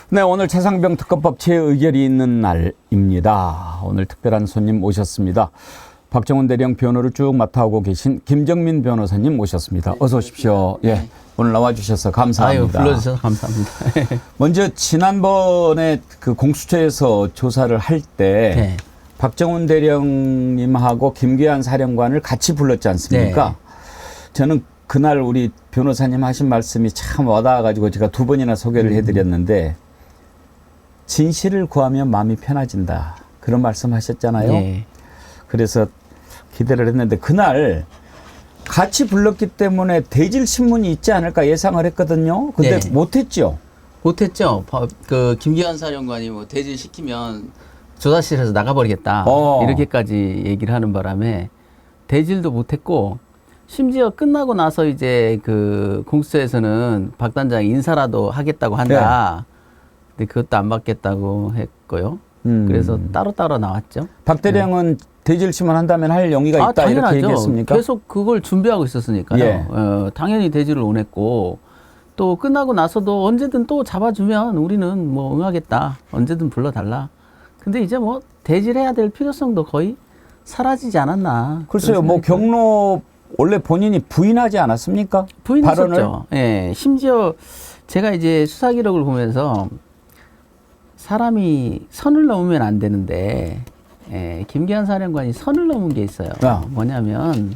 네, 오늘 최상병 특검법 재의결이 있는 날입니다. 오늘 특별한 손님 모셨습니다. 박정훈 대령 변호를 쭉 맡아오고 계신 김정민 변호사님 모셨습니다. 어서 오십시오. 예, 오늘 나와주셔서 감사합니다. 아유, 불러주셔서 감사합니다. 먼저 지난번에 그 공수처에서 조사를 할 때 네. 박정훈 대령님하고 김계한 사령관을 같이 불렀지 않습니까? 네. 저는 그날 우리 변호사님 하신 말씀이 참 와닿아가지고 제가 두 번이나 소개를 해드렸는데 진실을 구하면 마음이 편해진다. 그런 말씀 하셨잖아요. 네. 그래서 기대를 했는데 그날 같이 불렀기 때문에 대질신문이 있지 않을까 예상을 했거든요. 근데 네. 못했죠. 못했죠. 그 김기환 사령관이 뭐 대질 시키면 조사실에서 나가버리겠다. 이렇게까지 얘기를 하는 바람에 대질도 못했고 심지어 끝나고 나서 이제 그 공수처에서는 박 단장이 인사라도 하겠다고 한다. 근데 그것도 안 받겠다고 했고요. 그래서 따로따로 나왔죠. 박 대령은 대질신문 한다면 할 용의가 있다 당연하죠. 이렇게 얘기했습니까? 계속 그걸 준비하고 있었으니까요. 예. 당연히 대질을 원했고 또 끝나고 나서도 언제든 또 잡아주면 우리는 뭐 응하겠다. 언제든 불러달라. 근데 이제 뭐 대질해야 될 필요성도 거의 사라지지 않았나. 글쎄요. 뭐 경로 원래 본인이 부인하지 않았습니까? 부인했었죠. 예. 심지어 제가 이제 수사 기록을 보면서 사람이 선을 넘으면 안 되는데 김기환 사령관이 선을 넘은 게 있어요. 뭐냐면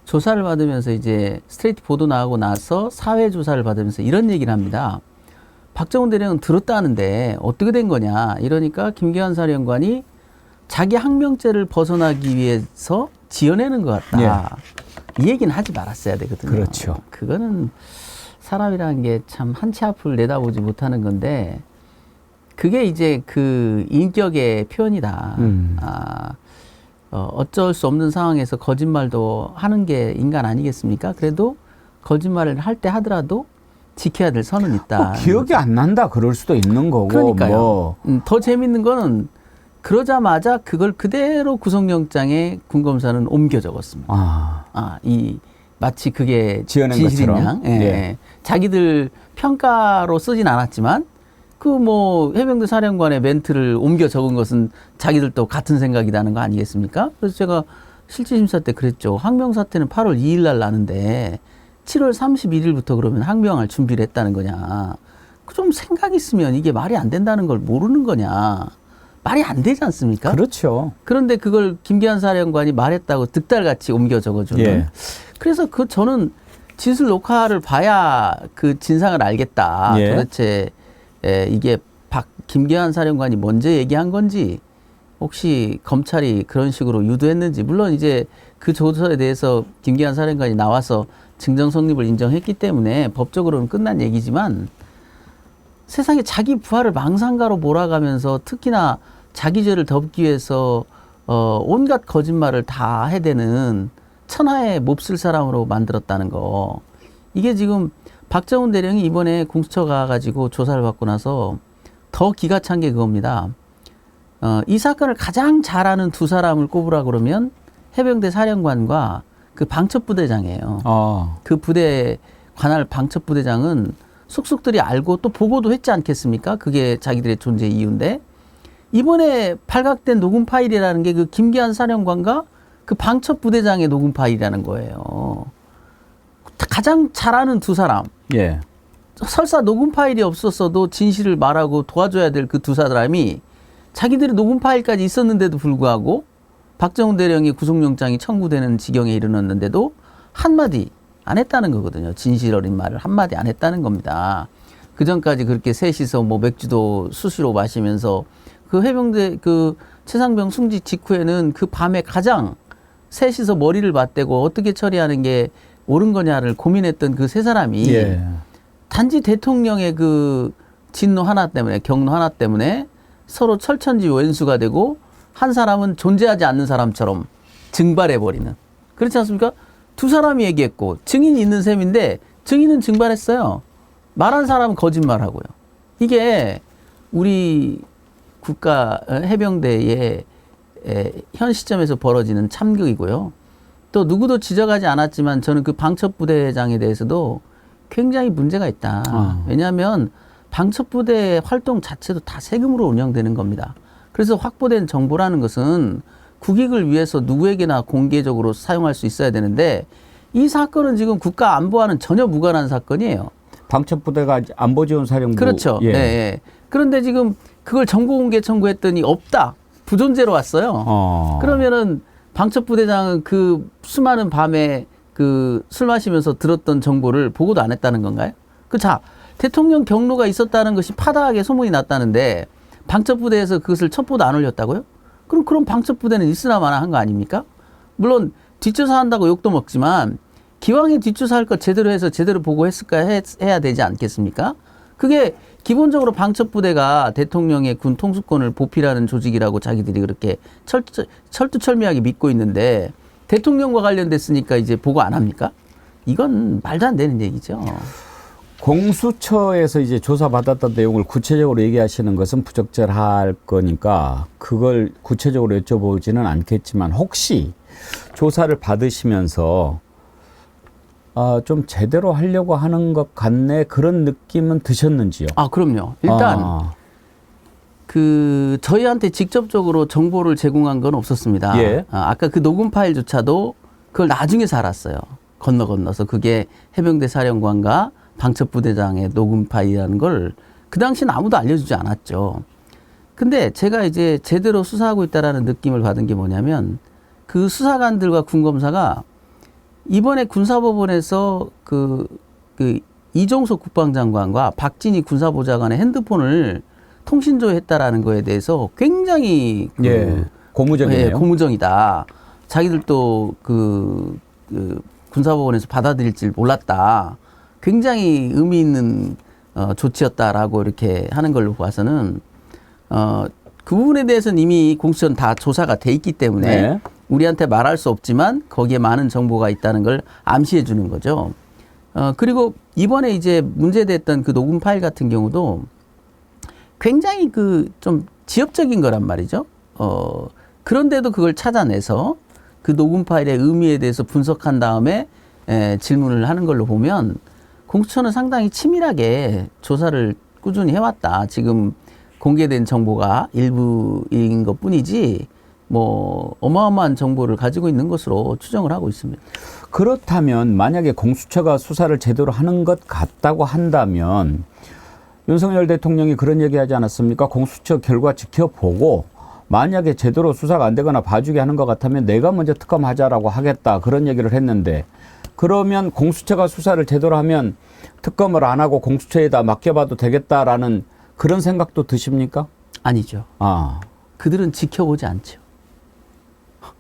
조사를 받으면서 이제 스트레이트 보도 나오고 나서 사회 조사를 받으면서 이런 얘기를 합니다. 박정훈 대령은 들었다는데 어떻게 된 거냐. 이러니까 김기환 사령관이 자기 항명죄를 벗어나기 위해서 지어내는 것 같다. 이 얘기는 하지 말았어야 되거든요. 그렇죠. 그거는 사람이라는 게 참 한 치 앞을 내다보지 못하는 건데 그게 이제 그 인격의 표현이다. 어쩔 수 없는 상황에서 거짓말도 하는 게 인간 아니겠습니까? 그래도 거짓말을 할 때 하더라도 지켜야 될 선은 있다. 기억이 안 난다 그럴 수도 있는 거고. 그러니까요. 더 재밌는 거는 그러자마자 그걸 그대로 구속영장에 군검사는 옮겨 적었습니다. 이 마치 그게 지어낸 진실인 것처럼. 양. 예. 자기들 평가로 쓰진 않았지만 그 뭐 해병대 사령관의 멘트를 옮겨 적은 것은 자기들도 같은 생각이라는 거 아니겠습니까? 그래서 제가 실질심사 때 그랬죠. 항명 사태는 8월 2일 날 나는데 7월 31일부터 그러면 항명할 준비를 했다는 거냐. 좀 생각 있으면 이게 말이 안 된다는 걸 모르는 거냐. 말이 안 되지 않습니까? 그렇죠. 그런데 그걸 김기환 사령관이 말했다고 득달같이 옮겨 적어주는. 예. 그래서 저는 진술 녹화를 봐야 그 진상을 알겠다. 예. 도대체 이게 김기환 사령관이 먼저 얘기한 건지 혹시 검찰이 그런 식으로 유도했는지. 물론 이제 그 조서에 대해서 김기환 사령관이 나와서 증정 성립을 인정했기 때문에 법적으로는 끝난 얘기지만 세상에 자기 부하를 망상가로 몰아가면서 특히나 자기 죄를 덮기 위해서 온갖 거짓말을 다 해대는 천하의 몹쓸 사람으로 만들었다는 거. 이게 지금 박정훈 대령이 이번에 공수처 가가지고 조사를 받고 나서 더 기가 찬 게 그겁니다. 이 사건을 가장 잘하는 두 사람을 꼽으라 그러면 해병대 사령관과 그 방첩부대장이에요. 그 부대 관할 방첩부대장은 속속들이 알고 또 보고도 했지 않겠습니까? 그게 자기들의 존재 이유인데 이번에 발각된 녹음 파일이라는 게 그 김기환 사령관과 그 방첩부대장의 녹음 파일이라는 거예요. 가장 잘하는 두 사람. 예. 설사 녹음 파일이 없었어도 진실을 말하고 도와줘야 될 그 두 사람이 자기들의 녹음 파일까지 있었는데도 불구하고 박정훈 대령의 구속영장이 청구되는 지경에 이르렀는데도 한마디 안 했다는 거거든요. 진실 어린 말을 한마디 안 했다는 겁니다. 그 전까지 그렇게 셋이서 뭐 맥주도 수시로 마시면서 그 해병대 그 최상병 승직 직후에는 그 밤에 가장 셋이서 머리를 맞대고 어떻게 처리하는 게 옳은 거냐를 고민했던 그 세 사람이 단지 대통령의 그 진노 하나 때문에 경로 하나 때문에 서로 철천지 왼수가 되고 한 사람은 존재하지 않는 사람처럼 증발해버리는. 그렇지 않습니까? 두 사람이 얘기했고 증인이 있는 셈인데 증인은 증발했어요. 말한 사람은 거짓말하고요. 이게 우리 국가 해병대의 현 시점에서 벌어지는 참극이고요. 또 누구도 지적하지 않았지만 저는 그 방첩부대장에 대해서도 굉장히 문제가 있다. 왜냐하면 방첩부대 활동 자체도 다 세금으로 운영되는 겁니다. 그래서 확보된 정보라는 것은 국익을 위해서 누구에게나 공개적으로 사용할 수 있어야 되는데 이 사건은 지금 국가 안보와는 전혀 무관한 사건이에요. 방첩부대가 안보지원사령부. 그렇죠. 예. 네, 예. 그런데 지금 그걸 정보공개 청구했더니 없다. 부존재로 왔어요. 그러면은 방첩부대장은 그 수많은 밤에 그 술 마시면서 들었던 정보를 보고도 안 했다는 건가요? 자, 대통령 경로가 있었다는 것이 파다하게 소문이 났다는데 방첩부대에서 그것을 첩보도 안 올렸다고요? 그럼 방첩부대는 있으나 마나 한 거 아닙니까? 물론 뒷조사한다고 욕도 먹지만 기왕에 뒷조사할 것 제대로 해서 제대로 보고했을까 해야 되지 않겠습니까? 그게 기본적으로 방첩부대가 대통령의 군 통수권을 보필하는 조직이라고 자기들이 그렇게 철두철미하게 믿고 있는데 대통령과 관련됐으니까 이제 보고 안 합니까? 이건 말도 안 되는 얘기죠. 공수처에서 이제 조사받았던 내용을 구체적으로 얘기하시는 것은 부적절할 거니까 그걸 구체적으로 여쭤보지는 않겠지만 혹시 조사를 받으시면서 좀 제대로 하려고 하는 것 같네 그런 느낌은 드셨는지요? 그럼요. 일단 저희한테 직접적으로 정보를 제공한 건 없었습니다. 예. 아까 그 녹음 파일조차도 그걸 나중에서 알았어요. 건너서 그게 해병대 사령관과 방첩부대장의 녹음 파일이라는 걸 그 당시는 아무도 알려주지 않았죠. 근데 제가 이제 제대로 수사하고 있다라는 느낌을 받은 게 뭐냐면 그 수사관들과 군검사가 이번에 군사법원에서 그 이종석 국방장관과 박진희 군사보좌관의 핸드폰을 통신조회했다라는 거에 대해서 굉장히 고무적이네요. 고무적이다. 자기들도 그 군사법원에서 받아들일 줄 몰랐다. 굉장히 의미 있는 조치였다라고 이렇게 하는 걸로 봐서는 그 부분에 대해서는 이미 공수처는 다 조사가 돼 있기 때문에 우리한테 말할 수 없지만 거기에 많은 정보가 있다는 걸 암시해 주는 거죠. 그리고 이번에 이제 문제됐던 그 녹음 파일 같은 경우도 굉장히 좀 지엽적인 거란 말이죠. 그런데도 그걸 찾아내서 그 녹음 파일의 의미에 대해서 분석한 다음에 질문을 하는 걸로 보면 공수처는 상당히 치밀하게 조사를 꾸준히 해왔다. 지금 공개된 정보가 일부인 것 뿐이지 뭐 어마어마한 정보를 가지고 있는 것으로 추정을 하고 있습니다. 그렇다면 만약에 공수처가 수사를 제대로 하는 것 같다고 한다면 윤석열 대통령이 그런 얘기하지 않았습니까? 공수처 결과 지켜보고 만약에 제대로 수사가 안 되거나 봐주게 하는 것 같으면 내가 먼저 특검하자라고 하겠다 그런 얘기를 했는데 그러면 공수처가 수사를 제대로 하면 특검을 안 하고 공수처에다 맡겨봐도 되겠다라는 그런 생각도 드십니까? 아니죠. 그들은 지켜보지 않죠.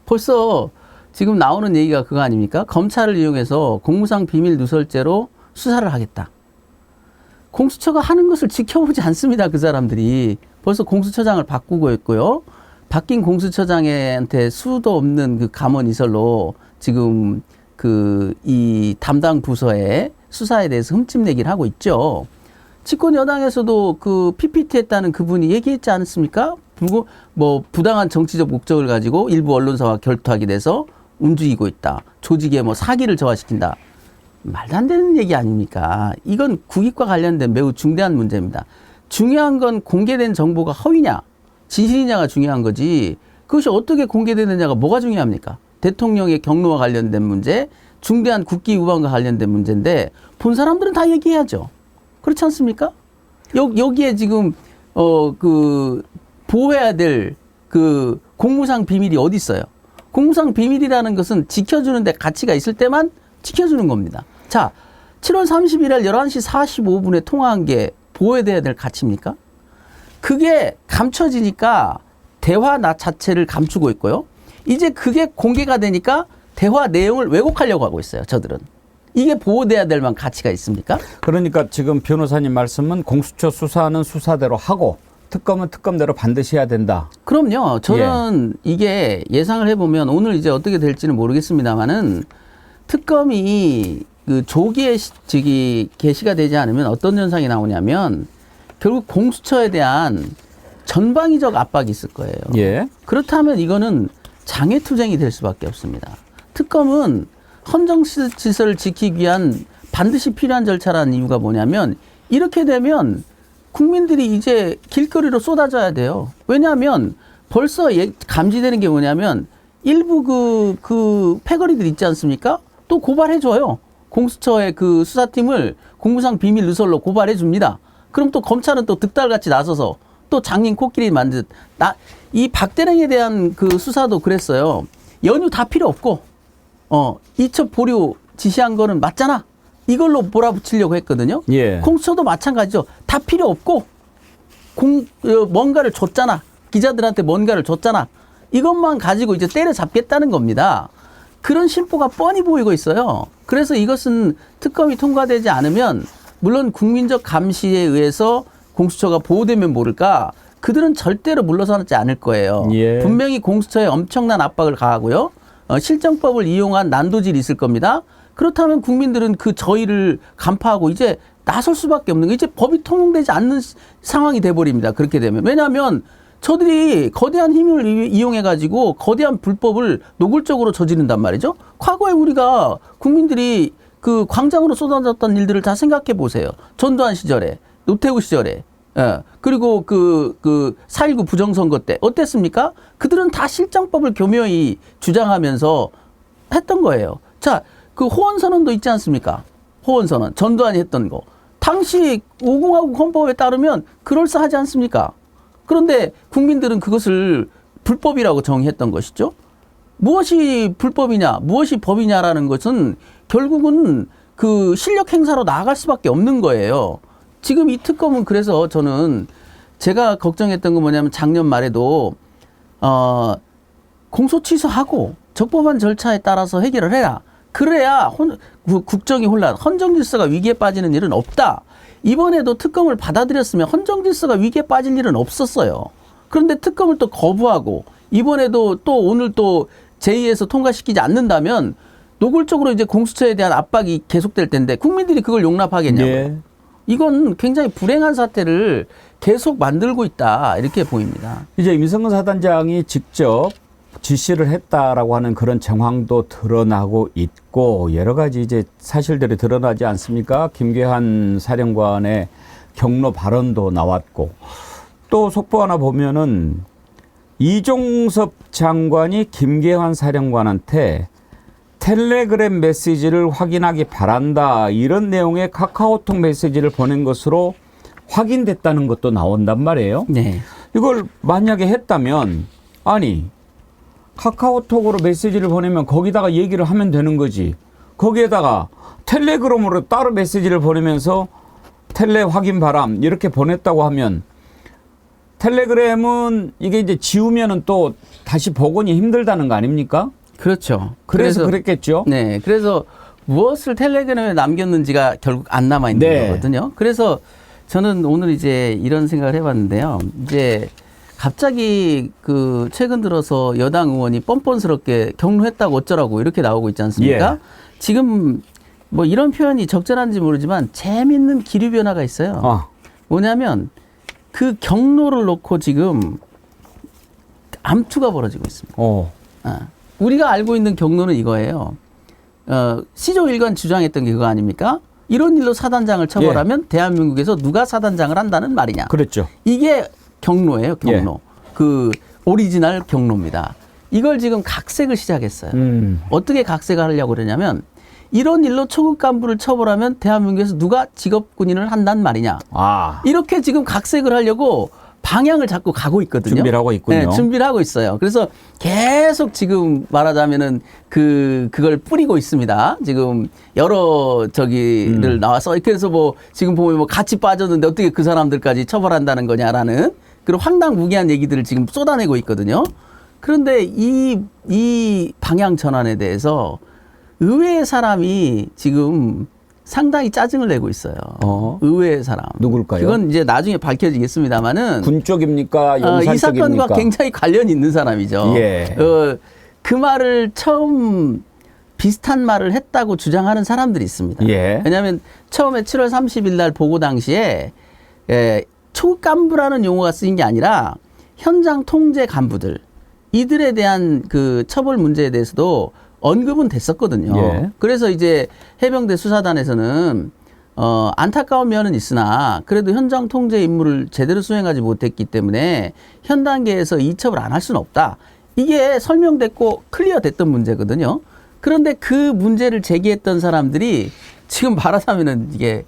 벌써 지금 나오는 얘기가 그거 아닙니까? 검찰을 이용해서 공무상 비밀 누설죄로 수사를 하겠다. 공수처가 하는 것을 지켜보지 않습니다. 그 사람들이. 벌써 공수처장을 바꾸고 있고요. 바뀐 공수처장한테 수도 없는 그 감언이설로 지금 이 담당 부서의 수사에 대해서 흠집내기를 하고 있죠. 집권 여당에서도 그 PPT 했다는 그분이 얘기했지 않습니까? 부당한 정치적 목적을 가지고 일부 언론사와 결투하게 돼서 움직이고 있다. 조직의 사기를 저하시킨다. 말도 안 되는 얘기 아닙니까? 이건 국익과 관련된 매우 중대한 문제입니다. 중요한 건 공개된 정보가 허위냐, 진실이냐가 중요한 거지. 그것이 어떻게 공개되느냐가 뭐가 중요합니까? 대통령의 경로와 관련된 문제, 중대한 국기 위반과 관련된 문제인데 본 사람들은 다 얘기해야죠. 그렇지 않습니까? 여기에 지금 보호해야 될 그 공무상 비밀이 어디 있어요? 공무상 비밀이라는 것은 지켜주는데 가치가 있을 때만 지켜주는 겁니다. 자, 7월 30일 날 11시 45분에 통화한 게 보호해야 될 가치입니까? 그게 감춰지니까 대화 자체를 감추고 있고요. 이제 그게 공개가 되니까 대화 내용을 왜곡하려고 하고 있어요. 저들은. 이게 보호돼야 될 만한 가치가 있습니까? 그러니까 지금 변호사님 말씀은 공수처 수사는 수사대로 하고 특검은 특검대로 반드시 해야 된다. 그럼요. 저는 이게 예상을 해보면 오늘 이제 어떻게 될지는 모르겠습니다만은 특검이 그 조기에 개시가 되지 않으면 어떤 현상이 나오냐면 결국 공수처에 대한 전방위적 압박이 있을 거예요. 그렇다면 이거는 장애투쟁이 될 수밖에 없습니다. 특검은 헌정질서를 지키기 위한 반드시 필요한 절차라는 이유가 뭐냐면 이렇게 되면 국민들이 이제 길거리로 쏟아져야 돼요. 왜냐하면 벌써 감지되는 게 뭐냐면 일부 그 패거리들 있지 않습니까? 또 고발해줘요. 공수처의 그 수사팀을 공무상 비밀 누설로 고발해줍니다. 그럼 또 검찰은 또 득달같이 나서서 또 장인 코끼리 만듯 이 박대령에 대한 그 수사도 그랬어요. 연유 다 필요 없고 이첩 보류 지시한 거는 맞잖아. 이걸로 몰아붙이려고 했거든요. 예. 공수처도 마찬가지죠. 다 필요 없고 뭔가를 줬잖아. 기자들한테 뭔가를 줬잖아. 이것만 가지고 이제 때려잡겠다는 겁니다. 그런 심보가 뻔히 보이고 있어요. 그래서 이것은 특검이 통과되지 않으면 물론 국민적 감시에 의해서 공수처가 보호되면 모를까 그들은 절대로 물러서지 않을 거예요. 예. 분명히 공수처에 엄청난 압박을 가하고요. 실정법을 이용한 난도질이 있을 겁니다. 그렇다면 국민들은 그 저희를 간파하고 이제 나설 수밖에 없는 거 이제 법이 통용되지 않는 상황이 돼버립니다. 그렇게 되면. 왜냐하면 저들이 거대한 힘을 이용해가지고 거대한 불법을 노골적으로 저지른단 말이죠. 과거에 우리가 국민들이 그 광장으로 쏟아졌던 일들을 다 생각해 보세요. 전두환 시절에, 노태우 시절에, 그리고 그 4.19 부정선거 때 어땠습니까? 그들은 다 실정법을 교묘히 주장하면서 했던 거예요. 자, 그 호원선언도 있지 않습니까? 호원선언, 전두환이 했던 거. 당시 5공화국 헌법에 따르면 그럴싸하지 않습니까? 그런데 국민들은 그것을 불법이라고 정의했던 것이죠. 무엇이 불법이냐, 무엇이 법이냐라는 것은 결국은 그 실력 행사로 나아갈 수밖에 없는 거예요. 지금 이 특검은 그래서 저는 제가 걱정했던 건 뭐냐면 작년 말에도 공소 취소하고 적법한 절차에 따라서 해결을 해라. 그래야 국정이 헌정 질서가 위기에 빠지는 일은 없다. 이번에도 특검을 받아들였으면 헌정 질서가 위기에 빠질 일은 없었어요. 그런데 특검을 또 거부하고 이번에도 또 오늘 또 제2에서 통과시키지 않는다면 노골적으로 이제 공수처에 대한 압박이 계속될 텐데 국민들이 그걸 용납하겠냐고요. 예. 이건 굉장히 불행한 사태를 계속 만들고 있다 이렇게 보입니다. 이제 임성근 사단장이 직접 지시를 했다라고 하는 그런 정황도 드러나고 있고 여러 가지 이제 사실들이 드러나지 않습니까? 김계한 사령관의 경로 발언도 나왔고 또 속보 하나 보면은 이종섭 장관이 김계환 사령관한테 텔레그램 메시지를 확인하기 바란다 이런 내용의 카카오톡 메시지를 보낸 것으로 확인됐다는 것도 나온단 말이에요. 네. 이걸 만약에 했다면 아니 카카오톡으로 메시지를 보내면 거기다가 얘기를 하면 되는 거지. 거기에다가 텔레그램으로 따로 메시지를 보내면서 텔레 확인 바람 이렇게 보냈다고 하면 텔레그램은 이게 이제 지우면은 또 다시 복원이 힘들다는 거 아닙니까? 그렇죠. 그래서 그랬겠죠. 네. 그래서 무엇을 텔레그램에 남겼는지가 결국 안 남아 있는 네. 거거든요. 그래서 저는 오늘 이제 이런 생각을 해봤는데요. 이제 갑자기 그 최근 들어서 여당 의원이 뻔뻔스럽게 경로했다고 어쩌라고 이렇게 나오고 있지 않습니까? 예. 지금 뭐 이런 표현이 적절한지 모르지만 재밌는 기류 변화가 있어요. 뭐냐면 그 경로를 놓고 지금 암투가 벌어지고 있습니다. 우리가 알고 있는 경로는 이거예요. 시조일관 주장했던 게 그거 아닙니까? 이런 일로 사단장을 처벌하면 대한민국에서 누가 사단장을 한다는 말이냐. 그렇죠. 이게 경로예요, 경로. 그 오리지널 경로입니다. 이걸 지금 각색을 시작했어요. 어떻게 각색을 하려고 그러냐면 이런 일로 초급 간부를 처벌하면 대한민국에서 누가 직업군인을 한단 말이냐. 이렇게 지금 각색을 하려고 방향을 잡고 가고 있거든요. 준비를 하고 있군요. 네, 준비를 하고 있어요. 그래서 계속 지금 말하자면은 그걸 뿌리고 있습니다. 지금 여러 저기를 나와서 그래서 뭐 지금 보면 뭐 같이 빠졌는데 어떻게 그 사람들까지 처벌한다는 거냐라는 그런 황당무계한 얘기들을 지금 쏟아내고 있거든요. 그런데 이 방향 전환에 대해서 의외의 사람이 지금 상당히 짜증을 내고 있어요. 의외의 사람. 누굴까요? 그건 이제 나중에 밝혀지겠습니다만은. 군 쪽입니까? 용산 이 사건과 쪽입니까? 굉장히 관련이 있는 사람이죠. 예. 그 말을 처음 비슷한 말을 했다고 주장하는 사람들이 있습니다. 예. 왜냐하면 처음에 7월 30일 날 보고 당시에 초급 간부라는 용어가 쓰인 게 아니라 현장 통제 간부들 이들에 대한 그 처벌 문제에 대해서도 언급은 됐었거든요. 예. 그래서 이제 해병대 수사단에서는 안타까운 면은 있으나 그래도 현장 통제 임무를 제대로 수행하지 못했기 때문에 현 단계에서 이첩을 안 할 수는 없다. 이게 설명됐고 클리어됐던 문제거든요. 그런데 그 문제를 제기했던 사람들이 지금 말하자면은 이게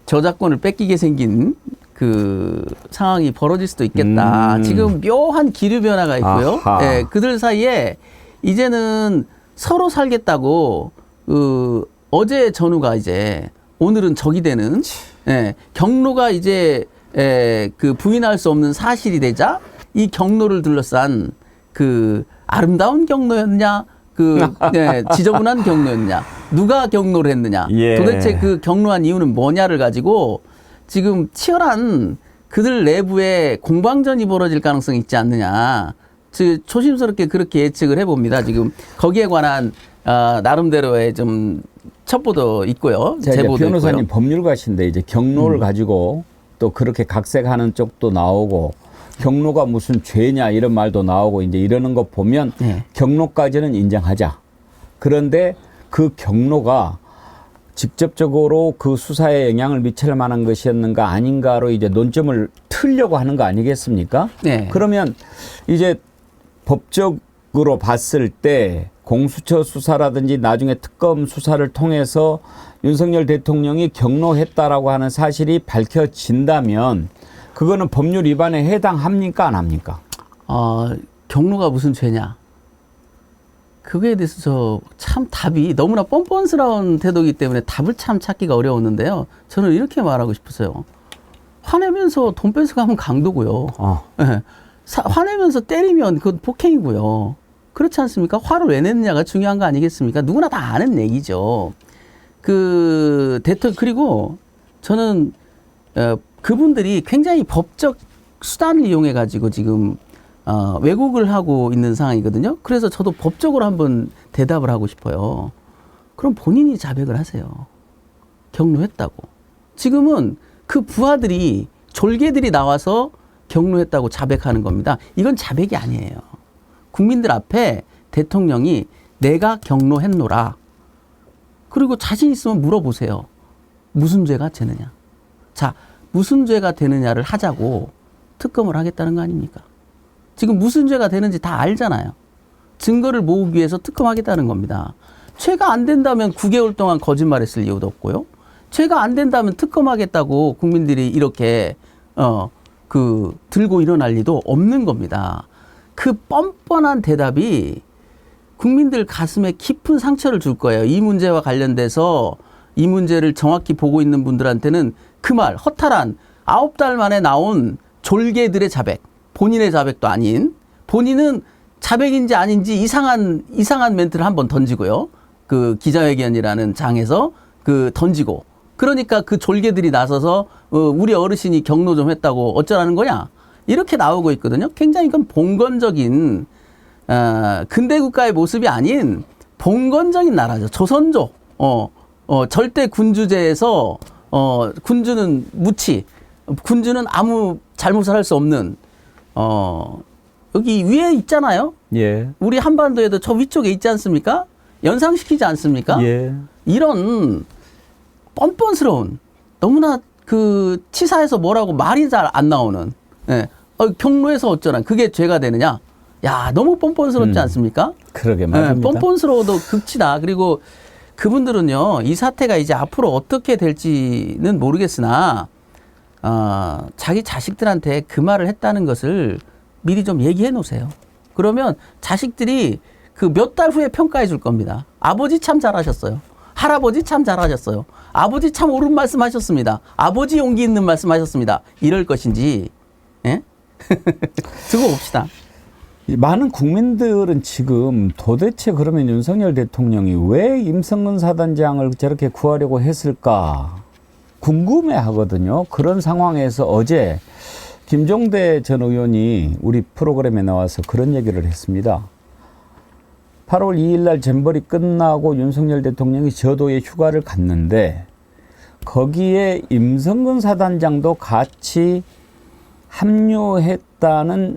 저작권을 뺏기게 생긴 그 상황이 벌어질 수도 있겠다. 지금 묘한 기류 변화가 있고요. 예, 그들 사이에 이제는 서로 살겠다고 어제 전우가 이제 오늘은 적이 되는 경로가 이제 그 부인할 수 없는 사실이 되자 이 경로를 둘러싼 그 아름다운 경로였냐 지저분한 경로였냐 누가 경로를 했느냐 도대체 그 경로한 이유는 뭐냐를 가지고 지금 치열한 그들 내부에 공방전이 벌어질 가능성이 있지 않느냐. 조심스럽게 그렇게 예측을 해봅니다. 지금 거기에 관한 나름대로의 좀 첩보도 있고요. 자, 제보도 변호사님 있고요. 법률가신데 이제 경로를 가지고 또 그렇게 각색하는 쪽도 나오고 경로가 무슨 죄냐 이런 말도 나오고 이제 이러는 거 보면 경로까지는 인정하자. 그런데 그 경로가 직접적으로 그 수사에 영향을 미칠 만한 것이었는가 아닌가로 이제 논점을 틀려고 하는 거 아니겠습니까? 네. 그러면 이제 법적으로 봤을 때 공수처 수사라든지 나중에 특검 수사를 통해서 윤석열 대통령이 경로했다라고 하는 사실이 밝혀진다면 그거는 법률 위반에 해당합니까 안 합니까? 경로가 무슨 죄냐? 그거에 대해서 저 참 답이 너무나 뻔뻔스러운 태도이기 때문에 답을 참 찾기가 어려웠는데요. 저는 이렇게 말하고 싶었어요. 화내면서 돈 뺏어가면 강도고요. 네. 화내면서 때리면 그건 폭행이고요. 그렇지 않습니까? 화를 왜 냈느냐가 중요한 거 아니겠습니까? 누구나 다 아는 얘기죠. 그리고 저는 그분들이 굉장히 법적 수단을 이용해 가지고 지금 왜곡을 하고 있는 상황이거든요. 그래서 저도 법적으로 한번 대답을 하고 싶어요. 그럼 본인이 자백을 하세요. 경로했다고. 지금은 그 부하들이 졸개들이 나와서 경로했다고 자백하는 겁니다. 이건 자백이 아니에요. 국민들 앞에 대통령이 내가 경로했노라. 그리고 자신 있으면 물어보세요. 무슨 죄가 되느냐. 자, 무슨 죄가 되느냐를 하자고 특검을 하겠다는 거 아닙니까? 지금 무슨 죄가 되는지 다 알잖아요. 증거를 모으기 위해서 특검하겠다는 겁니다. 죄가 안 된다면 9개월 동안 거짓말했을 이유도 없고요. 죄가 안 된다면 특검하겠다고 국민들이 이렇게 들고 일어날 리도 없는 겁니다. 그 뻔뻔한 대답이 국민들 가슴에 깊은 상처를 줄 거예요. 이 문제와 관련돼서 이 문제를 정확히 보고 있는 분들한테는 그 말 허탈한 9달 만에 나온 졸개들의 자백, 본인의 자백도 아닌 본인은 자백인지 아닌지 이상한 멘트를 한번 던지고요. 그 기자회견이라는 장에서 던지고 그러니까 그 졸개들이 나서서 우리 어르신이 경로 좀 했다고 어쩌라는 거냐 이렇게 나오고 있거든요. 굉장히 이건 봉건적인 근대 국가의 모습이 아닌 봉건적인 나라죠. 조선조 절대 군주제에서 군주는 무치, 군주는 아무 잘못을 할 수 없는 여기 위에 있잖아요. 예. 우리 한반도에도 저 위쪽에 있지 않습니까? 연상시키지 않습니까? 예. 이런 뻔뻔스러운 너무나 그 치사해서 뭐라고 말이 잘 안 나오는 경로에서 어쩌나 그게 죄가 되느냐? 야 너무 뻔뻔스럽지 않습니까? 그러게 말입니다. 뻔뻔스러워도 극치다. 그리고 그분들은요 이 사태가 이제 앞으로 어떻게 될지는 모르겠으나 자기 자식들한테 그 말을 했다는 것을 미리 좀 얘기해 놓으세요. 그러면 자식들이 그 몇 달 후에 평가해 줄 겁니다. 아버지 참 잘하셨어요. 할아버지 참 잘하셨어요. 아버지 참 옳은 말씀 하셨습니다. 아버지 용기 있는 말씀 하셨습니다. 이럴 것인지 예? 두고 봅시다. 많은 국민들은 지금 도대체 그러면 윤석열 대통령이 왜 임성근 사단장을 저렇게 구하려고 했을까 궁금해 하거든요. 그런 상황에서 어제 김종대 전 의원이 우리 프로그램에 나와서 그런 얘기를 했습니다. 8월 2일 날 잼버리 끝나고 윤석열 대통령이 저도에 휴가를 갔는데 거기에 임성근 사단장도 같이 합류했다는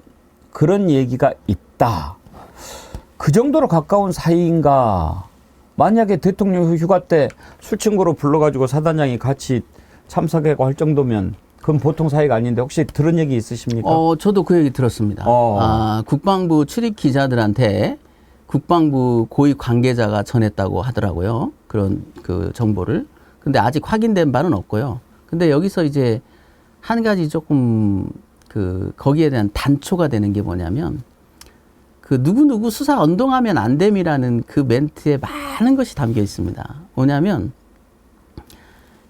그런 얘기가 있다. 그 정도로 가까운 사이인가 만약에 대통령 휴가 때 술 친구로 불러가지고 사단장이 같이 참석하고 할 정도면 그건 보통 사이가 아닌데 혹시 들은 얘기 있으십니까? 저도 그 얘기 들었습니다. 국방부 출입 기자들한테 국방부 고위 관계자가 전했다고 하더라고요. 그런 그 정보를. 근데 아직 확인된 바는 없고요. 근데 여기서 이제 한 가지 조금 거기에 대한 단초가 되는 게 뭐냐면 그 누구누구 수사 언동하면 안 됨이라는 그 멘트에 많은 것이 담겨 있습니다. 뭐냐면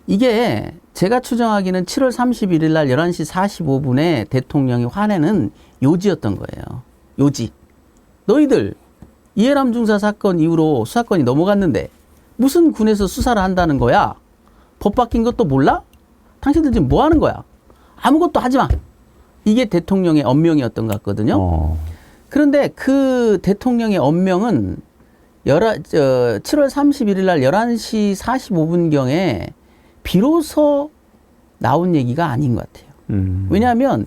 이게 제가 추정하기는 7월 31일 날 11시 45분에 대통령이 화내는 요지였던 거예요. 요지. 너희들 이해람 중사 사건 이후로 수사권이 넘어갔는데 무슨 군에서 수사를 한다는 거야? 법 바뀐 것도 몰라? 당신들 지금 뭐 하는 거야? 아무것도 하지 마. 이게 대통령의 엄명이었던 것 같거든요. 그런데 그 대통령의 엄명은 7월 31일 날 11시 45분경에 비로소 나온 얘기가 아닌 것 같아요. 왜냐하면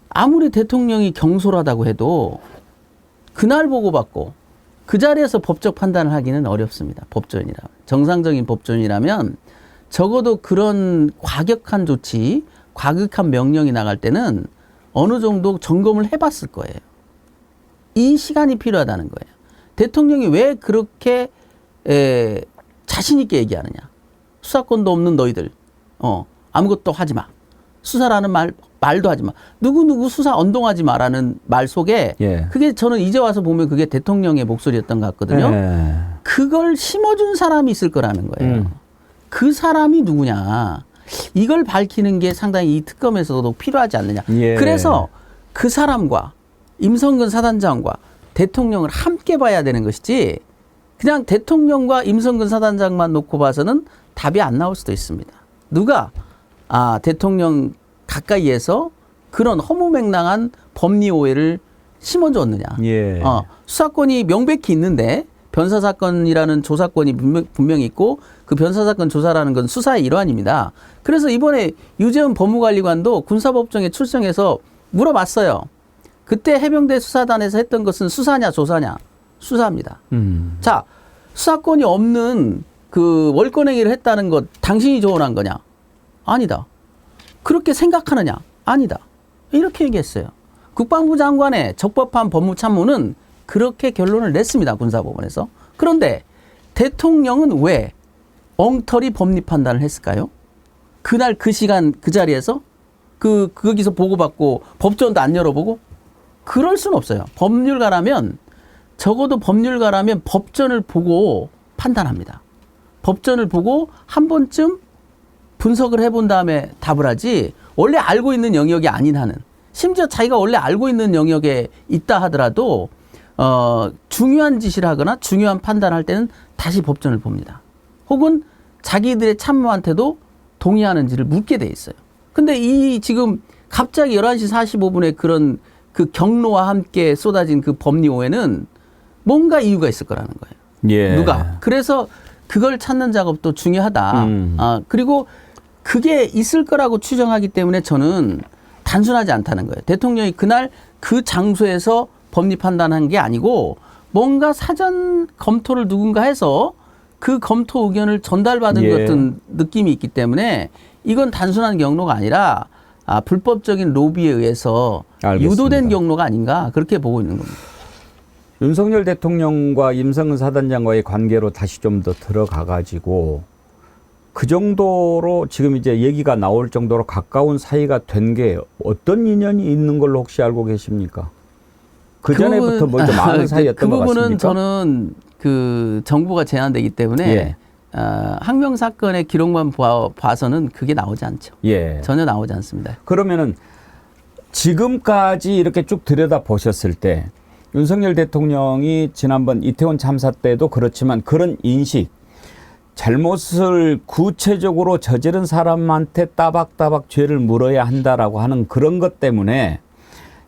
아무리 대통령이 경솔하다고 해도 그날 보고받고 그 자리에서 법적 판단을 하기는 어렵습니다. 법조인이라면. 정상적인 법조인이라면 적어도 그런 과격한 조치, 과격한 명령이 나갈 때는 어느 정도 점검을 해봤을 거예요. 이 시간이 필요하다는 거예요. 대통령이 왜 그렇게 자신 있게 얘기하느냐. 수사권도 없는 너희들 아무것도 하지 마. 수사라는 말도 하지 마. 누구누구 수사 언동하지 마라는 말 속에 그게 저는 이제 와서 보면 그게 대통령의 목소리였던 것 같거든요. 그걸 심어준 사람이 있을 거라는 거예요. 그 사람이 누구냐. 이걸 밝히는 게 상당히 이 특검에서도 필요하지 않느냐. 그래서 그 사람과 임성근 사단장과 대통령을 함께 봐야 되는 것이지 그냥 대통령과 임성근 사단장만 놓고 봐서는 답이 안 나올 수도 있습니다. 누가 대통령 가까이에서 그런 허무맹랑한 법리 오해를 심어줬느냐. 수사권이 명백히 있는데 변사사건이라는 조사권이 분명히 있고 그 변사사건 조사라는 건 수사의 일환입니다. 그래서 이번에 유재훈 법무관리관도 군사법정에 출석해서 물어봤어요. 그때 해병대 수사단에서 했던 것은 수사냐 조사냐? 수사입니다. 자, 수사권이 없는 그 월권행위를 했다는 것 당신이 조언한 거냐? 아니다. 그렇게 생각하느냐? 아니다. 이렇게 얘기했어요. 국방부 장관의 적법한 법무참모는 그렇게 결론을 냈습니다. 군사법원에서. 그런데 대통령은 왜 엉터리 법리 판단을 했을까요? 그날 그 시간 그 자리에서 거기서 보고받고 법전도 안 열어보고 그럴 수는 없어요. 법률가라면 적어도 법률가라면 법전을 보고 판단합니다. 법전을 보고 한 번쯤 분석을 해본 다음에 답을 하지 원래 알고 있는 영역이 아닌 한은 심지어 자기가 원래 알고 있는 영역에 있다 하더라도 중요한 지시를 하거나 중요한 판단을 할 때는 다시 법전을 봅니다. 혹은 자기들의 참모한테도 동의하는지를 묻게 돼 있어요. 근데 이 지금 갑자기 11시 45분에 그런 그 경로와 함께 쏟아진 그 법리 오해는 뭔가 이유가 있을 거라는 거예요. 누가. 그래서 그걸 찾는 작업도 중요하다. 그리고 그게 있을 거라고 추정하기 때문에 저는 단순하지 않다는 거예요. 대통령이 그날 그 장소에서 법리 판단한 게 아니고 뭔가 사전 검토를 누군가 해서 그 검토 의견을 전달받은 같은 느낌이 있기 때문에 이건 단순한 경로가 아니라 불법적인 로비에 의해서 유도된 경로가 아닌가 그렇게 보고 있는 겁니다. 윤석열 대통령과 임성근 사단장과의 관계로 다시 좀 더 들어가가지고 그 정도로 지금 이제 얘기가 나올 정도로 가까운 사이가 된 게 어떤 인연이 있는 걸로 혹시 알고 계십니까? 그 전에부터 먼저 많은 사이였던 것 같습니까? 그 부분은 저는 그 정보가 제한되기 때문에 항명 사건의 기록만 봐서는 그게 나오지 않죠. 전혀 나오지 않습니다. 그러면은 지금까지 이렇게 쭉 들여다 보셨을 때 윤석열 대통령이 지난번 이태원 참사 때도 그렇지만 그런 인식, 잘못을 구체적으로 저지른 사람한테 따박따박 죄를 물어야 한다라고 하는 그런 것 때문에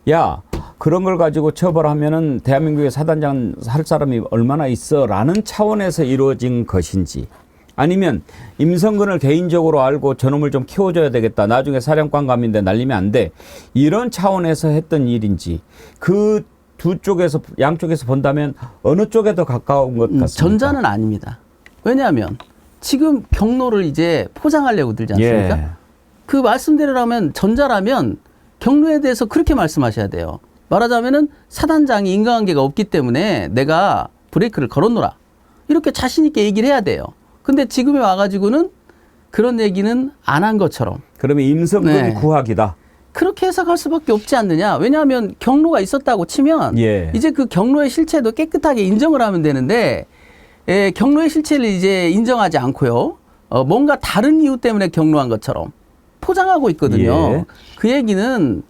야, 그런 걸 가지고 처벌하면은 대한민국의 사단장 할 사람이 얼마나 있어라는 차원에서 이루어진 것인지 아니면 임성근을 개인적으로 알고 저놈을 좀 키워줘야 되겠다. 나중에 사령관 감인데 날리면 안 돼. 이런 차원에서 했던 일인지 그 두 쪽에서 양쪽에서 본다면 어느 쪽에 더 가까운 것 같습니까? 전자는 아닙니다. 왜냐하면 지금 경로를 이제 포장하려고 들지 않습니까? 예. 그 말씀대로라면 전자라면 경로에 대해서 그렇게 말씀하셔야 돼요. 말하자면은 사단장이 인과관계가 없기 때문에 내가 브레이크를 걸어놓으라. 이렇게 자신 있게 얘기를 해야 돼요. 근데 지금에 와가지고는 그런 얘기는 안 한 것처럼. 그러면 임성근 네. 구학이다. 그렇게 해석할 수밖에 없지 않느냐. 왜냐하면 경로가 있었다고 치면 예. 이제 그 경로의 실체도 깨끗하게 인정을 하면 되는데 경로의 실체를 이제 인정하지 않고요. 뭔가 다른 이유 때문에 경로한 것처럼 포장하고 있거든요. 예. 그 얘기는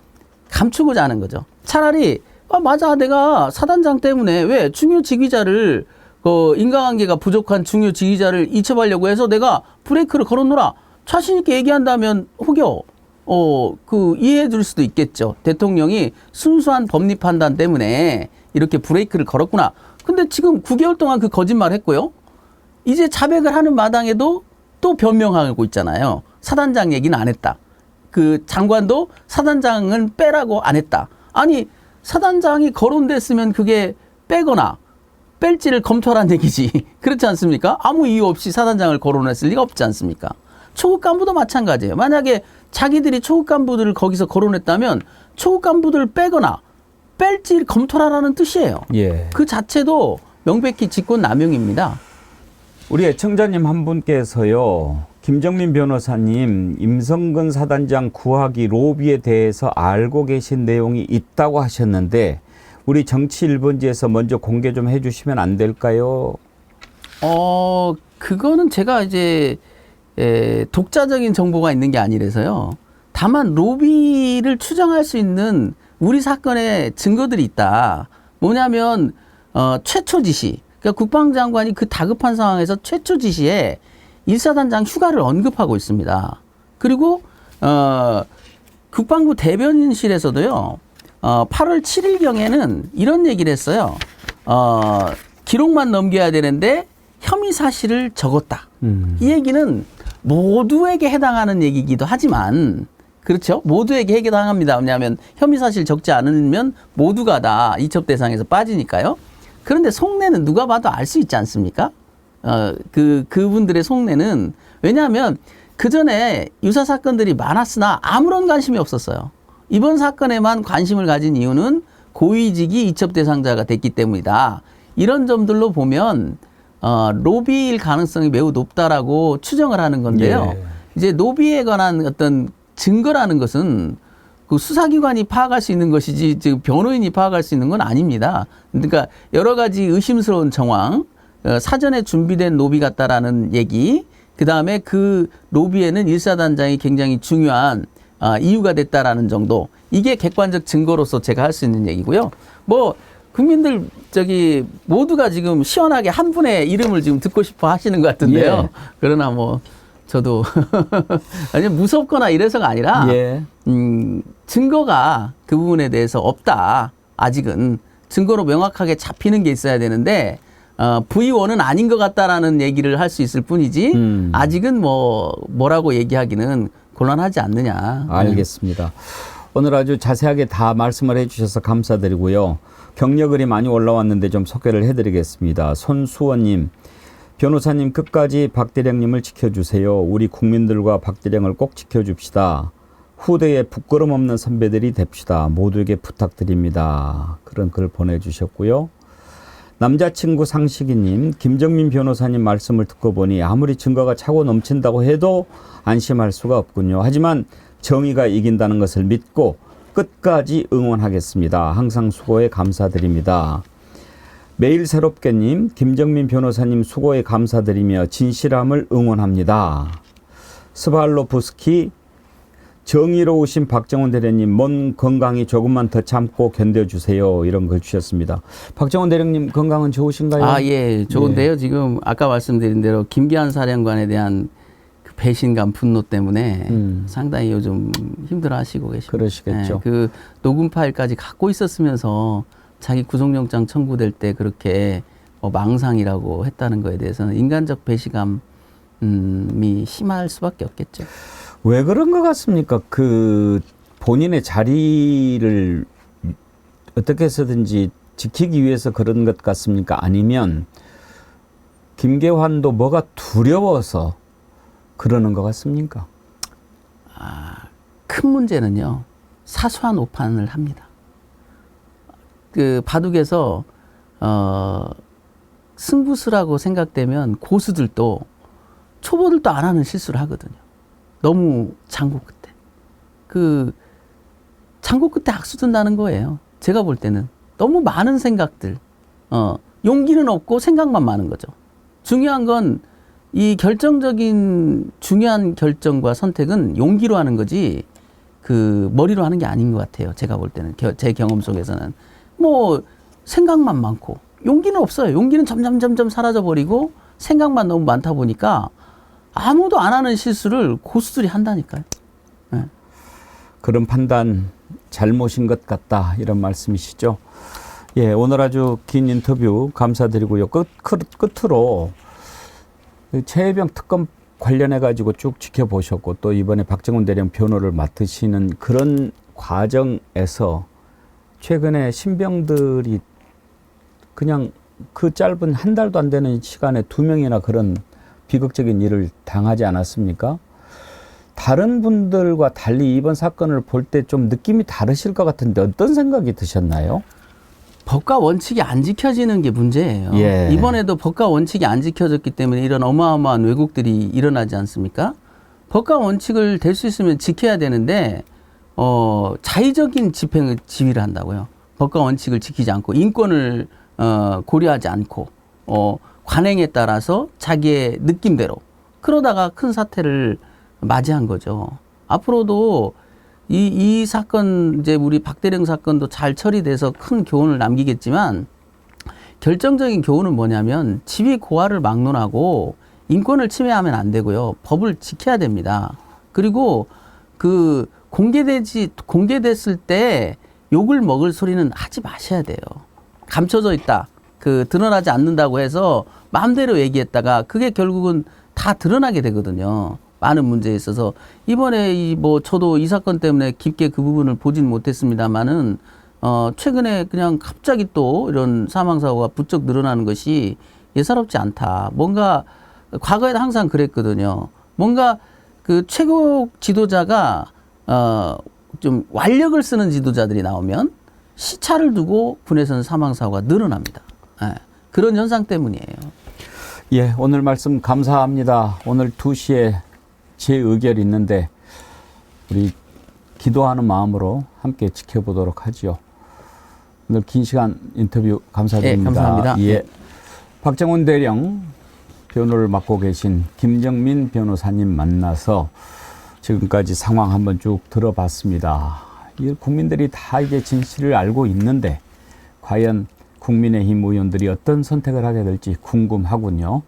감추고자 하는 거죠. 차라리 맞아 내가 사단장 때문에 왜 중요 지휘자를 인과관계가 부족한 중요 지휘자를 이첩하려고 해서 내가 브레이크를 걸어놓으라. 자신 있게 얘기한다면 혹여 이해해 줄 수도 있겠죠. 대통령이 순수한 법리 판단 때문에 이렇게 브레이크를 걸었구나. 근데 지금 9개월 동안 그 거짓말 했고요. 이제 자백을 하는 마당에도 또 변명하고 있잖아요. 사단장 얘기는 안 했다. 그 장관도 사단장은 빼라고 안 했다. 아니, 사단장이 거론됐으면 그게 빼거나 뺄지를 검토하라는 얘기지. 그렇지 않습니까? 아무 이유 없이 사단장을 거론했을 리가 없지 않습니까? 초급 간부도 마찬가지예요. 만약에 자기들이 초급 간부들을 거기서 거론했다면 초급 간부들을 빼거나 뺄지 검토하라는 뜻이에요. 예. 그 자체도 명백히 직권남용입니다. 우리 애청자님 한 분께서요. 김정민 변호사님, 임성근 사단장 구하기 로비에 대해서 알고 계신 내용이 있다고 하셨는데 우리 정치 1번지에서 먼저 공개 좀 해주시면 안 될까요? 그거는 제가 이제 독자적인 정보가 있는 게 아니라서요. 다만 로비를 추정할 수 있는 우리 사건에 증거들이 있다. 뭐냐면 최초 지시. 그러니까 국방장관이 그 다급한 상황에서 최초 지시에 1사단장 휴가를 언급하고 있습니다. 그리고 국방부 대변인실에서도요. 8월 7일경에는 이런 얘기를 했어요. 기록만 넘겨야 되는데 혐의 사실을 적었다. 이 얘기는 모두에게 해당하는 얘기이기도 하지만 그렇죠. 모두에게 해당합니다. 왜냐하면 혐의 사실 적지 않으면 모두가 다 이첩 대상에서 빠지니까요. 그런데 속내는 누가 봐도 알 수 있지 않습니까? 그분들의 속내는 왜냐하면 그 전에 유사 사건들이 많았으나 아무런 관심이 없었어요. 이번 사건에만 관심을 가진 이유는 고위직이 이첩 대상자가 됐기 때문이다. 이런 점들로 보면 로비일 가능성이 매우 높다라고 추정을 하는 건데요. 예. 이제 로비에 관한 어떤 증거라는 것은 그 수사기관이 파악할 수 있는 것이지 지금 변호인이 파악할 수 있는 건 아닙니다. 그러니까 여러 가지 의심스러운 정황, 사전에 준비된 로비 같다라는 얘기, 그 다음에 그 로비에는 1사단장이 굉장히 중요한 이유가 됐다라는 정도. 이게 객관적 증거로서 제가 할 수 있는 얘기고요. 뭐 국민들 모두가 지금 시원하게 한 분의 이름을 지금 듣고 싶어 하시는 것 같은데요. 예. 그러나 뭐 저도 아니 무섭거나 이래서가 아니라 예. 증거가 그 부분에 대해서 없다. 아직은 증거로 명확하게 잡히는 게 있어야 되는데 V1은 아닌 것 같다라는 얘기를 할 수 있을 뿐이지 아직은 뭐라고 얘기하기는 곤란하지 않느냐. 알겠습니다. 오늘 아주 자세하게 다 말씀을 해주셔서 감사드리고요. 경력글이 많이 올라왔는데 좀 소개를 해드리겠습니다. 손수원님, 변호사님 끝까지 박대령님을 지켜주세요. 우리 국민들과 박대령을 꼭 지켜줍시다. 후대에 부끄럼 없는 선배들이 됩시다. 모두에게 부탁드립니다. 그런 글 보내주셨고요. 남자친구 상식이님, 김정민 변호사님 말씀을 듣고 보니 아무리 증거가 차고 넘친다고 해도 안심할 수가 없군요. 하지만 정의가 이긴다는 것을 믿고 끝까지 응원하겠습니다. 항상 수고에 감사드립니다. 매일 새롭게님, 김정민 변호사님 수고에 감사드리며 진실함을 응원합니다. 스발로프스키, 정의로우신 박정원 대령님, 몸 건강히 조금만 더 참고 견뎌주세요. 이런 걸 주셨습니다. 박정원 대령님 건강은 좋으신가요? 예, 좋은데요. 지금 아까 말씀드린 대로 김기한 사령관에 대한 그 배신감, 분노 때문에 상당히 요즘 힘들어하시고 계십니다. 그러시겠죠. 그 녹음 파일까지 갖고 있었으면서 자기 구속영장 청구될 때 그렇게 망상이라고 했다는 거에 대해서는 인간적 배신감이 심할 수밖에 없겠죠. 왜 그런 것 같습니까? 그 본인의 자리를 어떻게 해서든지 지키기 위해서 그런 것 같습니까? 아니면 김계환도 뭐가 두려워서 그러는 것 같습니까? 큰 문제는요, 사소한 오판을 합니다. 그 바둑에서 승부수라고 생각되면 고수들도 초보들도 안 하는 실수를 하거든요. 너무 장고 끝에. 그 장고 끝에 악수 둔다는 거예요. 제가 볼 때는 너무 많은 생각들, 용기는 없고 생각만 많은 거죠. 중요한 건 이 결정적인 중요한 결정과 선택은 용기로 하는 거지 그 머리로 하는 게 아닌 것 같아요. 제가 볼 때는 제 경험 속에서는 뭐 생각만 많고 용기는 없어요. 용기는 점점 사라져 버리고 생각만 너무 많다 보니까 아무도 안 하는 실수를 고수들이 한다니까요. 네. 그런 판단 잘못인 것 같다 이런 말씀이시죠. 예, 오늘 아주 긴 인터뷰 감사드리고요. 끝으로 최혜병 특검 관련해 가지고 쭉 지켜보셨고 또 이번에 박정훈 대령 변호를 맡으시는 그런 과정에서 최근에 신병들이 그냥 그 짧은 한 달도 안 되는 시간에 2명이나 그런 비극적인 일을 당하지 않았습니까? 다른 분들과 달리 이번 사건을 볼 때 좀 느낌이 다르실 것 같은데 어떤 생각이 드셨나요? 법과 원칙이 안 지켜지는 게 문제예요. 예. 이번에도 법과 원칙이 안 지켜졌기 때문에 이런 어마어마한 왜곡들이 일어나지 않습니까? 법과 원칙을 될 수 있으면 지켜야 되는데 자의적인 집행을 지휘를 한다고요. 법과 원칙을 지키지 않고 인권을 고려하지 않고 관행에 따라서 자기의 느낌대로 그러다가 큰 사태를 맞이한 거죠. 앞으로도 이 사건 이제 우리 박대령 사건도 잘 처리돼서 큰 교훈을 남기겠지만 결정적인 교훈은 뭐냐면 지위 고하를 막론하고 인권을 침해하면 안 되고요. 법을 지켜야 됩니다. 그리고 그 공개됐을 때 욕을 먹을 소리는 하지 마셔야 돼요. 감춰져 있다. 그 드러나지 않는다고 해서 마음대로 얘기했다가 그게 결국은 다 드러나게 되거든요. 많은 문제에 있어서 이번에 저도 이 사건 때문에 깊게 그 부분을 보진 못했습니다만은 최근에 그냥 갑자기 또 이런 사망 사고가 부쩍 늘어나는 것이 예사롭지 않다. 뭔가 과거에도 항상 그랬거든요. 뭔가 그 최고 지도자가 좀 완력을 쓰는 지도자들이 나오면 시차를 두고 군에서는 사망 사고가 늘어납니다. 예, 그런 현상 때문이에요. 예, 오늘 말씀 감사합니다. 오늘 2시에 제 의결이 있는데 우리 기도하는 마음으로 함께 지켜보도록 하지요. 오늘 긴 시간 인터뷰 감사드립니다. 예, 감사합니다. 예, 박정훈 대령 변호를 맡고 계신 김정민 변호사님 만나서 지금까지 상황 한번 쭉 들어봤습니다. 국민들이 다 이제 진실을 알고 있는데 과연 국민의힘 의원들이 어떤 선택을 하게 될지 궁금하군요.